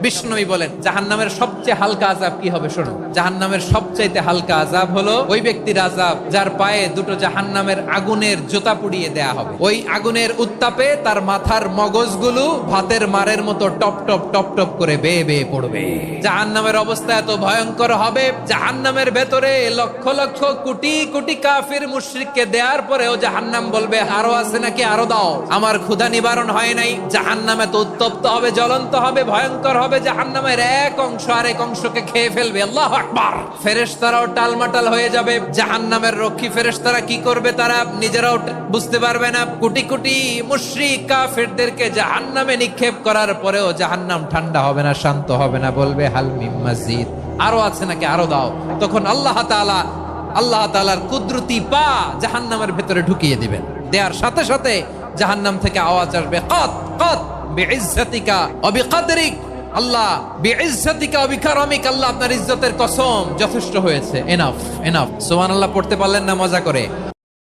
বিষ্ণুনবী বলেন জাহান্নামের সবচেয়ে হালকা আযাব কি হবে শোনো। জাহান্নামের সবচাইতে হালকা আযাব হলো ওই ব্যক্তির আযাব যার পায়ে দুটো জাহান্নামের আগুনের জুতা পুড়িয়ে দেয়া হবে। ওই আগুনের উত্তাপে তার মাথার মগজগুলো ভাতের মারের মতো টপ টপ টপ টপ করে বেয়ে বেয়ে পড়বে। জাহান্নামের অবস্থা এত ভয়ঙ্কর হবে, জাহান্নামের ভেতরে লক্ষ লক্ষ কোটি কোটি কাফির মুশরিককে দেওয়ার পরেও জাহান্নাম বলবে আরো আছে নাকি, আরো দাও, আমার ক্ষুধা নিবারণ হয় নাই। জাহান্নামে তো উত্তপ্ত হবে, জ্বলন্ত হবে, ভয়ঙ্কর হবে। জাহান্নামের এক অংশ আরেক অংশকে খেয়ে ফেলবে। আল্লাহু আকবার। ফেরেশতারাও টালমাটাল হয়ে যাবে। জাহান্নামের রক্ষী ফেরেশতারা কি করবে তারা নিজেরাও বুঝতে পারবে না। কোটি কোটি মুশরিক কাফিরদেরকে জাহান্নামে নিক্ষেপ করার পরেও জাহান্নাম ঠান্ডা হবে না, শান্ত হবে না, বলবে হাল মিন মাজিদ, আরো আছে নাকি, আরো দাও। তখন আল্লাহ তাআলার কুদরতি পা জাহান্নামের ভেতরে ঢুকিয়ে দিবেন। দেওয়ার সাথে সাথে জাহান্নাম থেকে আওয়াজ আসবে কাত কাত বিইজ্জাতিকা ওয়া বিকদরিক। আল্লাহ বিইজ্জাতিকা ওয়া বিকারামিক, আল্লাহ আপনার ইজ্জতের কসম, যথেষ্ট হয়েছে, এনাফ এনাফ। সুবহানাল্লাহ পড়তে পারলেন না মজা করে?